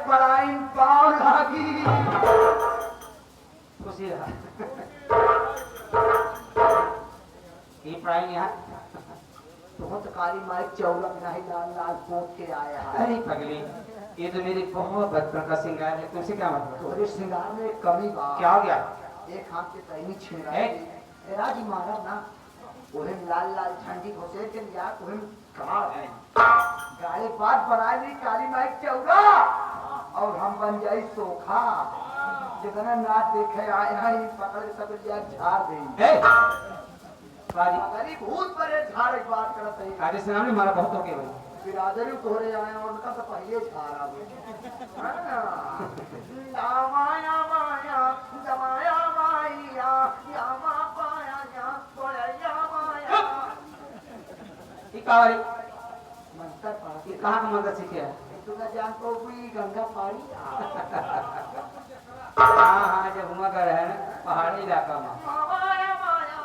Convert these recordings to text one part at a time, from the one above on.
पराइन पाव लागी खुशी रहा ये पराइन यहाँ बहुत काली माई चौलक नहीं लाल लाल पोत के आया है। अरे पगली ये तो मेरी बहुत बचपन का श्रृंगार है, तुमसे क्या मतलब? तुम्हारे श्रृंगार में एक कमी बा। क्या हो गया? एक हाथ के तैनी छीन रहा है राजी मारब ना उन्हें लाल लाल झंडी घोसे के लिया उन्हें गाय बात बना ली काली माई चौरा और हम बन जाई सोखा जितना ना देखे आए हैं पकड़ सब लिया झाड़ देंगे काली भूत परे झाड़ एक बात करत है काजी से नाम मारा बहुत हो गया भाई बिरादरी तोहरे आए और उनका तो पहले झाड़ा माया माया जमाया माया यामा पाया या बोया माया इकावरी मंत्र पढ़ ये कहाँ का मंत्र सीखे है? तू ना जान तो कोई गंगा पारी हाँ हाँ जब हुआ कर है ना पहाड़ी इलाका में माया माया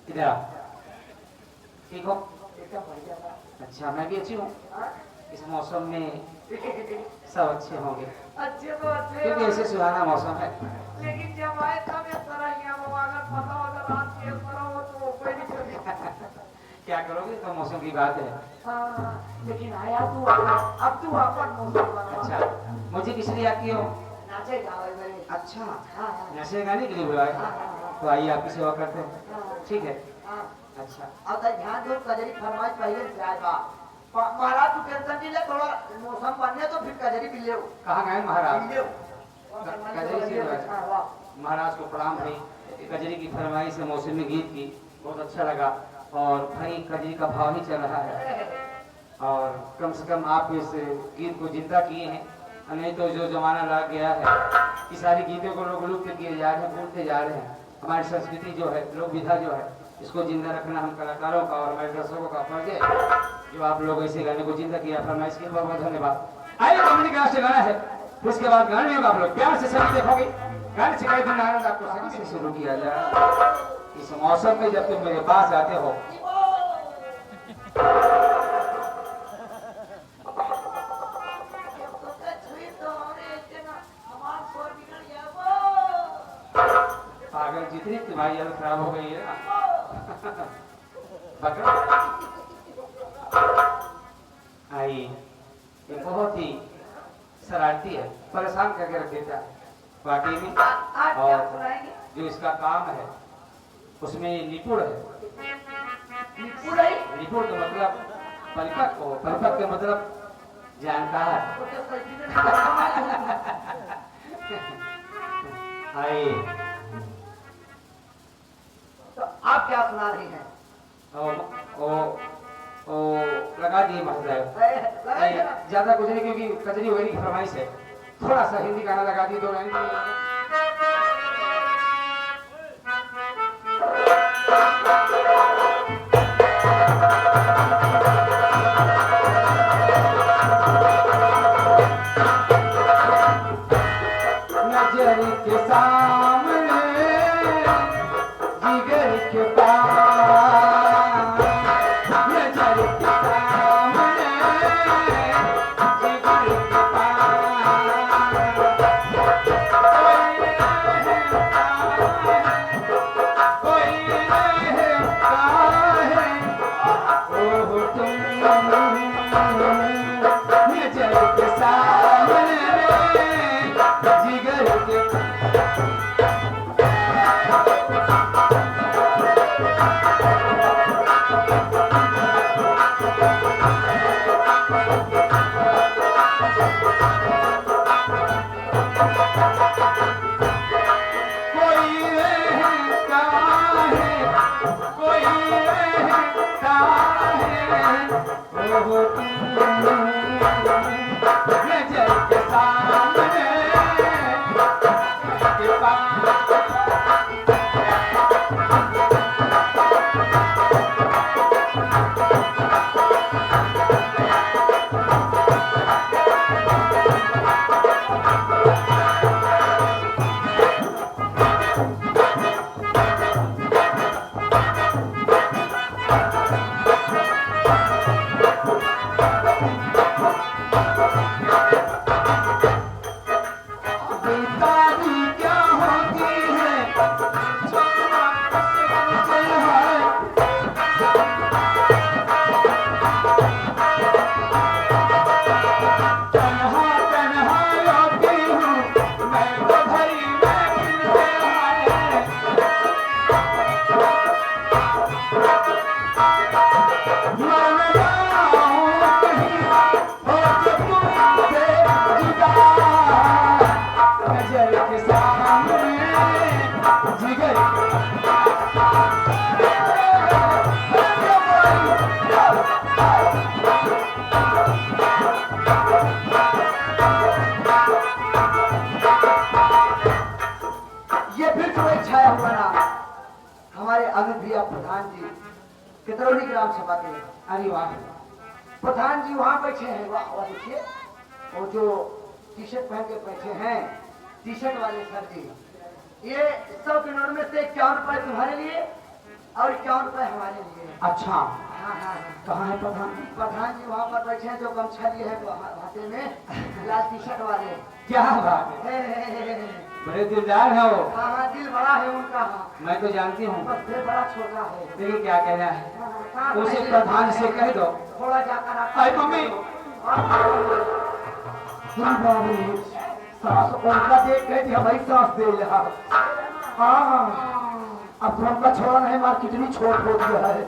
इधर आओ। ठीक हो? बेटा बढ़िया था अच्छा मैं भी अच्छी हूँ इस मौसम में सब अच्छे होंगे अच्छे तो अच्छे क्योंकि ऐसे सुहाना मौसम है। लेकिन जब आए तब इस तरह यहाँ अगर पता हो अगर रात के तरह हो तो कोई नहीं चलेगा क्या करोगे तो मौसम की बात है। हाँ, लेकिन आया तू अब तू अपन मौसम बना अच्छा मुझे किस लिए आती हो? नाचे गावे मेरे अच्छा हाँ नशे गाने के लिए बुलाए तो आइए आपकी सेवा करते हैं। हाँ ठीक है हाँ अच्छा अब तक ध्यान दो कजरी फरमाइश पहले से आए बा महाराज तू टेंशन नहीं ले थोड़ा मौसम बनने तो फिर कजरी भी ले कहाँ गए महाराज? ले कजरी से महाराज को प्रणाम भाई कजरी की फरमाइश है मौसमी गीत की बहुत अच्छा लगा और भाई कजरी का भाव ही चल रहा है और कम से कम आप इस गीत को जिंदा किए हैं नहीं तो जो जमाना लग गया है कि सारी गीतों को लोग लुप्त किए जा रहे हैं भूलते जा रहे हैं। हमारी संस्कृति जो है लोक विधा जो है इसको जिंदा रखना हम कलाकारों का और हमारे दर्शकों का फर्ज है जो आप लोग ऐसे गाने को जिंदा किया फरमाइश की बहुत बहुत धन्यवाद। आइए कमेटी का राष्ट्रीय गाना है उसके बाद गाने में आप लोग प्यार से सभी देखोगे गाने सिखाई दिन आनंद आपको सभी से शुरू किया जाए इस मौसम में जब तुम मेरे पास आते हो पागल जितनी तुम्हारी हालत खराब हो गई है आई ये बहुत ही शरारती है परेशान करके रख देता है वाकई में और जो इसका काम है उसमें निपुण है। निपुण का मतलब परिपक्व का मतलब जानकार आइए तो आप क्या सुना रही हैं? ओ लगा दिए महोदय ज्यादा कुछ नहीं क्योंकि कजरी वगैरह की फरमाइश है थोड़ा सा हिंदी गाना लगा दी दो नजर के सामने जिगर के पास नजर के सामने जिगर के पास कोई रहता है ओह तुम नजर के सामने जिगर के बेतारी क्या होती है तन्हा तन्हा रोती हूँ मैं तो भरी महफिल में हाय मैं जाऊँ कहीं हो तो तुमसे जुदा नजर के सामने जिगर ये फिर जो एक छाया हुआ ना हमारे अमित भैया प्रधान जी कितरौली ग्राम सभा के अरे वाह प्रधान जी वहां बैठे हैं वाह वाह देखिए वो जो टी शर्ट पहन के बैठे हैं टी शर्ट वाले सर जी ये 100 के नोट में से 51 रुपए तुम्हारे लिए और 51 रुपए हमारे लिए अच्छा हाँ हाँ कहाँ है प्रधान जी? प्रधान जी वहाँ पर बैठे हैं जो गमछा लिए है हाथे में लाल टी शर्ट वाले क्या बात है हे। बड़े दिलदार है वो हाँ हाँ दिल बड़ा है उनका हाँ मैं तो जानती हूँ बस दिल बड़ा छोटा है देखिए क्या कहना है हाँ, उसे पहले- प्रधान से कह दो थोड़ा जाकर आप अरे मम्मी सांस उनका देख के हमारी सांस दे रहा हाँ अब तो हमका छोड़ा नहीं मार कितनी छोट हो गया है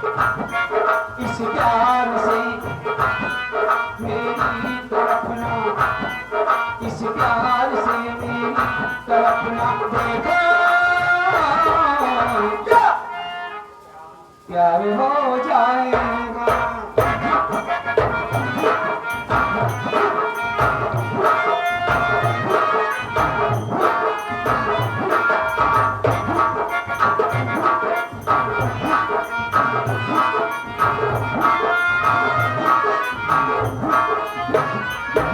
इस प्यार से मेरी तड़पना इस प्यार से मेरी तड़पना देखो प्यार हो जाएगा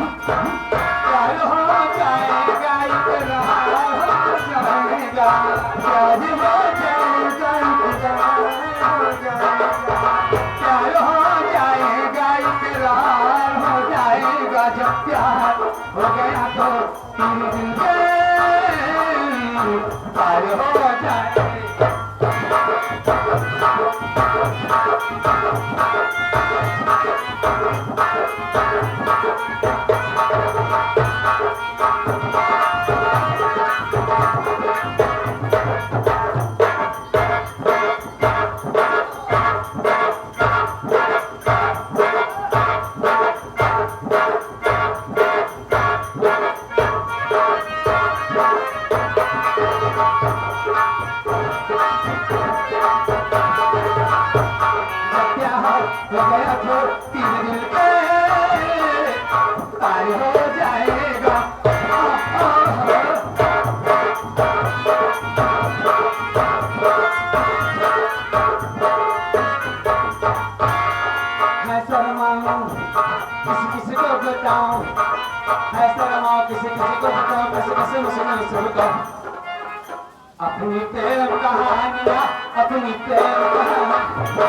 प्यार हो जाएगा इकरार हो जाएगा प्यार हो जाएगा इकरार हो जाएगा प्यार हो जाएगा इकरार हो जाएगा जब प्यार हो गया तो तीन दिन के प्यार हो जाएगा प्यार हो गया तो तीन दिल के पार हो जाएगा मैं शर्माऊं किसी किसी को बताऊं मैं शर्माऊं किसी किसी को बताऊं किसी किसी मुझे सुनता अपनी प्रेम कहानियां अपनी प्रेम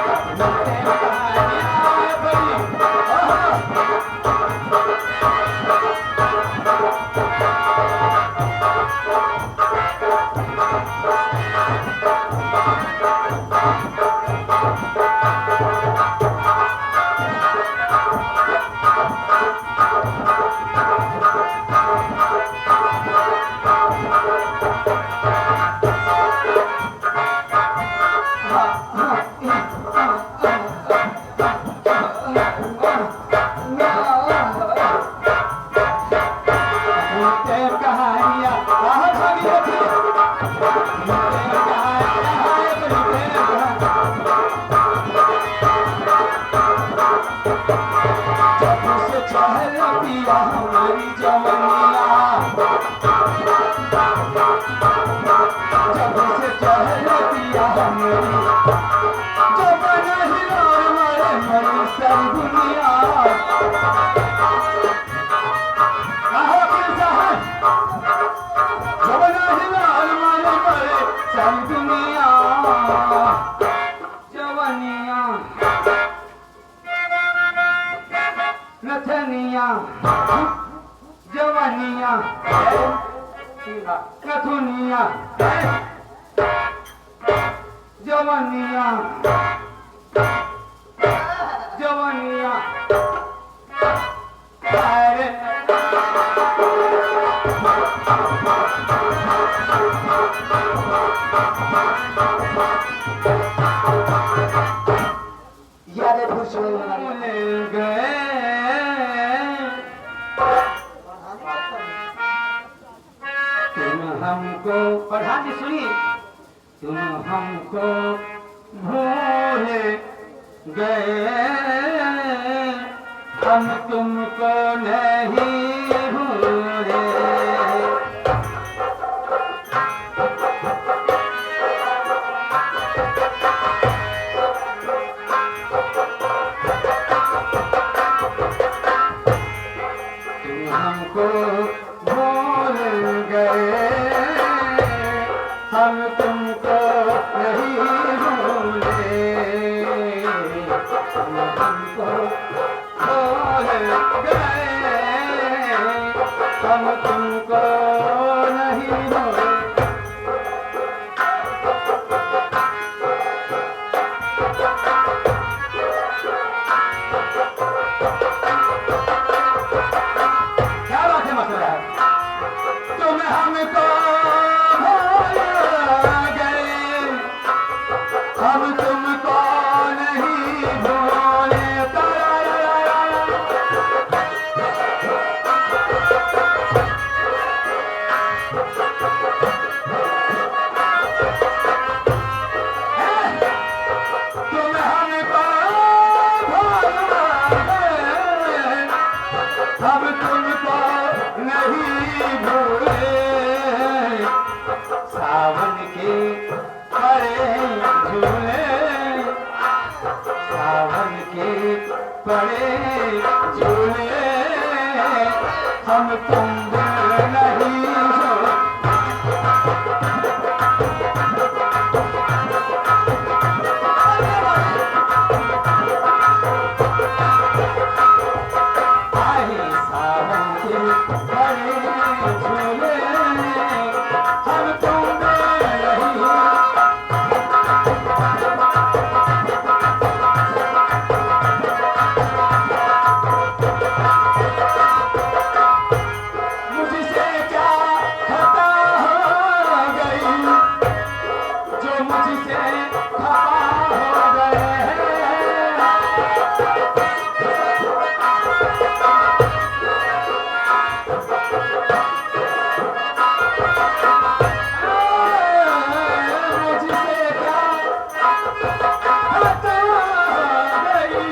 कहानियां हमारी जवनिया जब से चहल पिया हमारी जब नहीं मारे मरी सारी दुनिया कहो कि जहां जब नहीं मारे मरे सारी दुनिया जवनिया जवनिया अरे यादें खुश हो भूल गए तुम हमको प्रधान जी सुनिए तुम हमको भूल गए हम तुमको नहीं भूले तुम हमको भूल गए हम तुमको नहीं भूले तुम हमको भूल गए हम तुमको नहीं भूले क्या बात है मसला तुम हमको भूल गए हम तुमको नहीं भूले तुम हमको भूल गए हम तुमको नहीं भूले सावन के पड़े झूले सावन के पड़े झूले हम तुम नहीं झूले आए सावन के पड़े झूले हम तुम नहीं मुझसे क्या खता हो गई जो मुझसे खता हो गए मुझसे क्या खता हो गई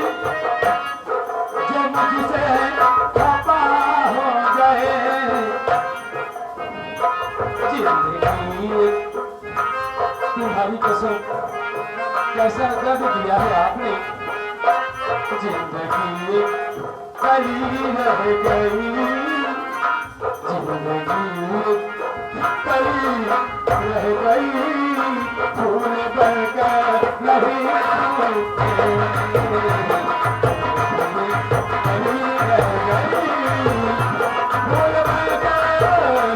जो मुझसे खता हो गए जिंदगी तुम्हारी कसम कैसा दर्द दिया है आपने जिंदगी कली रह गई जिंदगी कली रह गई फूल बनकर नहीं फूलते कली रह गई फूल बनकर नहीं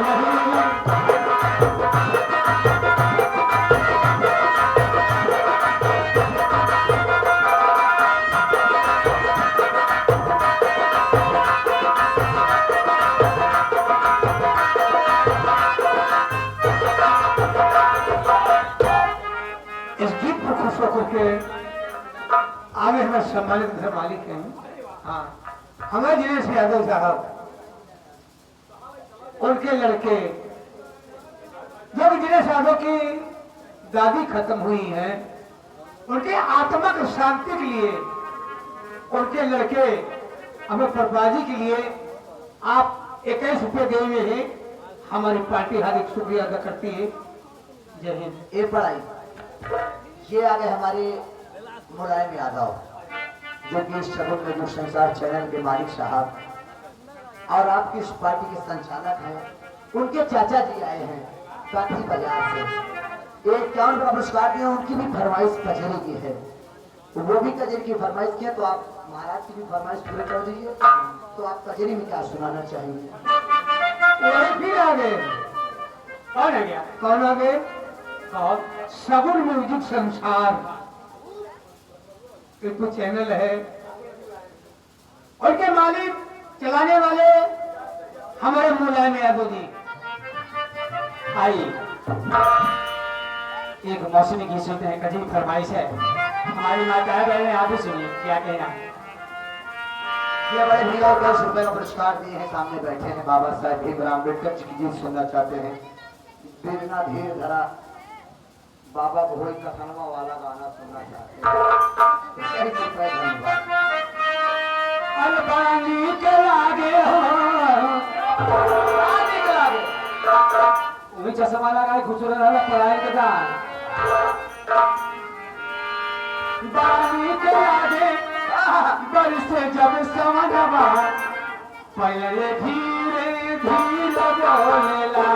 इस गीत को खुश होकर के आगे हमें सम्मानित से मालिक हैं हाँ हमें दिनेश यादव साहब उनके लड़के जब दिनेश यादव की दादी खत्म हुई है उनके आत्मा की शांति के लिए उनके लड़के हमें बर्बादी के लिए आप 21 रुपये दे हुए हैं हमारी पार्टी हार्दिक शुक्रिया अदा करती है जय हिंद ए पढ़ाई ये आ गए हमारे मुलायम यादव जो कि इस शगुन में जो संसार चैनल के मालिक साहब और आपकी इस पार्टी के संचालक हैं उनके चाचा जी आए हैं काठी बाजार से एक 51 का पुरस्कार दिया उनकी भी फरमाइश कचहरी की है वो भी कचहरी की फरमाइश की है तो आप महाराज की भी फरमाइश पूरी कर दीजिए तो आप कचहरी में क्या सुनाना चाहेंगे वही फिर आ गए कौन आ गया कौन आ गए कौन सगुन म्यूजिक संसार एक तो चैनल है, और के मालिक चलाने वाले हमारे मुलायम यादव जी। आई एक मौसमी गीत सुनते हैं, कजी फरमाइश है हमारी माता बहन, आप भी सुनिए क्या कहना। ये बड़े भैया 10 रुपए का पुरस्कार दिए हैं, सामने बैठे हैं बाबा साहब भीमराव अम्बेडकर जी की गीत सुनना चाहते हैं। बिना धीर धरा बाबा भोई कथनवा वाला गाना सुनना चाहते हैं। यही कृपया, धन्यवाद। अलबानी के लागे हो, आगे के लागे वही चश्मा लगाए खुचरा रहा पढ़ाई के दान। बानी के लागे बरसे जब समझवा, पहले धीरे धीरे बोलेला।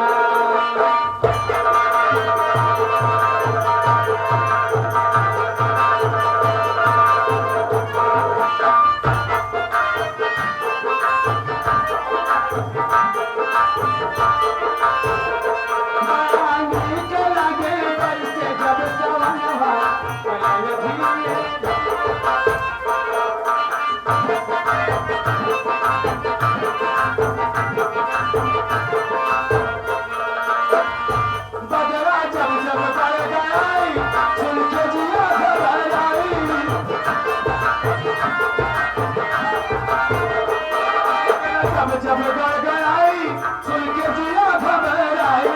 जब गड़गड़ाई सुन के जिया घबराई,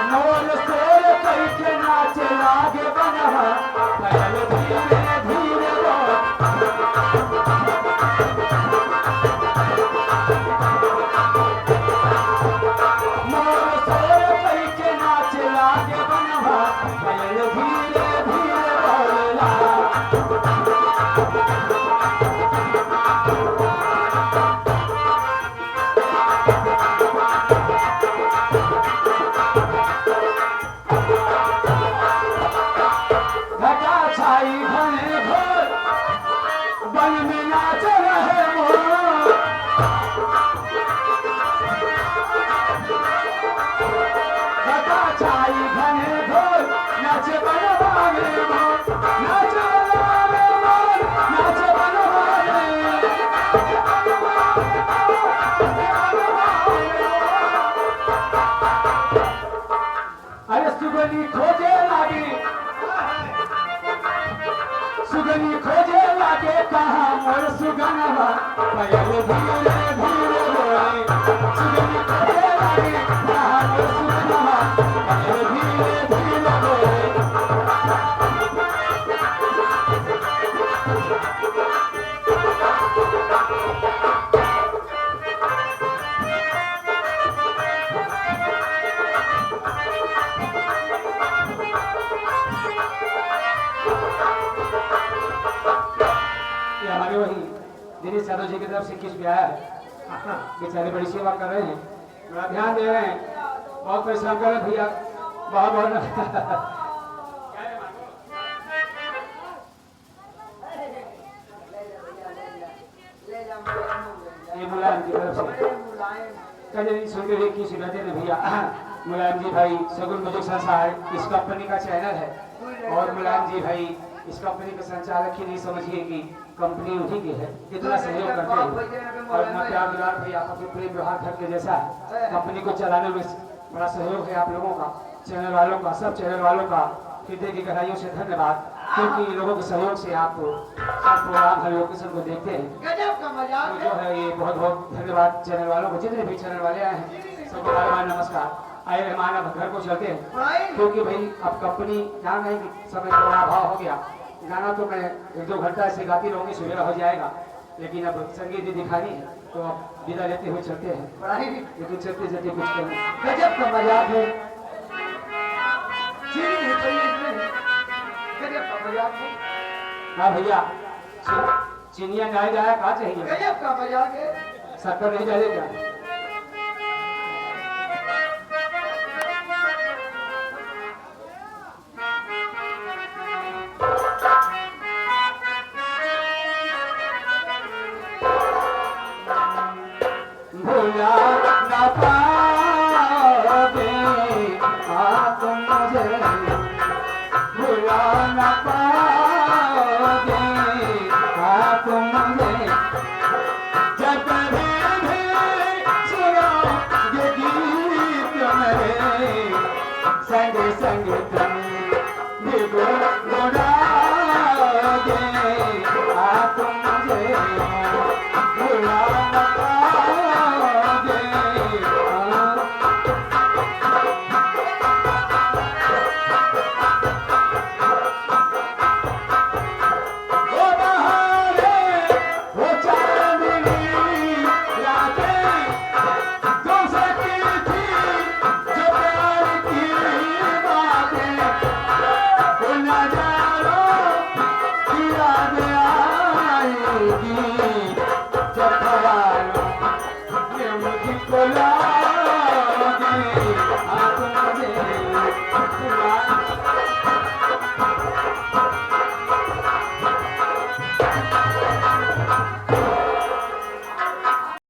मोर सोर करके नाचे लागे बनवा, पहले धीरे धीरे बोल। मोर सोर करके नाचे लागे बनवा, पहले धीरे धीरे बोलेला। घटा छाई घने घोर वन में नाच रहे मोर, घटा छाई घने घोर नाच बनवा में मोर, नाच बनवा में मोर, नाच बनवा में। अरे सुगनी खोजे लागी, सुगनी खोजे लागे कहाँ मोर सुगनवा, पहले धीरे धीरे बोले। सुगनी खोजे लागे कहाँ मोर सुगनवा, पहले धीरे धीरे बोले। ये हमारे वही दिनेश यादव जी की तरफ से किस भी आया है, बेचारे बड़ी सेवा कर रहे हैं, बड़ा ध्यान दे रहे हैं, बहुत परिश्रम कर रहे हैं भैया, बहुत बहुत। ये मुलायम की तरफ से कजरी सुन के देखिए सुनाते थे भैया। मुलायम जी भाई सगुन म्यूजिक संसार इस कंपनी का चैनल है, और मुलायम जी भाई इस कंपनी के संचालक ही नहीं समझिए कि कंपनी उन्हीं की है, इतना सहयोग करते हैं और इतना प्यार दुलार भाई आपस में प्रेम व्यवहार करके जैसा कंपनी को चलाने में बड़ा सहयोग है आप लोगों का, चैनल वालों का, सब चैनल वालों का हृदय की गहराइयों से धन्यवाद, क्योंकि लोगों के सहयोग से आप सब प्रोग्राम हर लोकेशन को देखते हैं। तो जो है ये बहुत बहुत धन्यवाद चैनल वालों को, जितने भी चैनल वाले आए हैं सबको बार बार नमस्कार। आए रहमान अब घर को चलते हैं, क्योंकि भाई अब कंपनी जान रहे कि समय का बड़ा अभाव हो गया, गाना तो मैं 1-2 घंटा ऐसे गाती रहूंगी, सवेरा हो जाएगा, लेकिन अब संगीत भी दिखानी है तो अब विदा लेते हुए चलते हैं। लेकिन चलते चलते कुछ करें, गजब का मजाक है, हाँ भैया चिनिया जाए जाया कहा चाहिए, गजब का मजाक है, 70 नहीं जाए क्या? हाँ तुम मुझे भुला न पाओगे, हाँ तुम मुझे जब भी सुनोगे गीत मेरे, संग संग तुम भी गुनगुना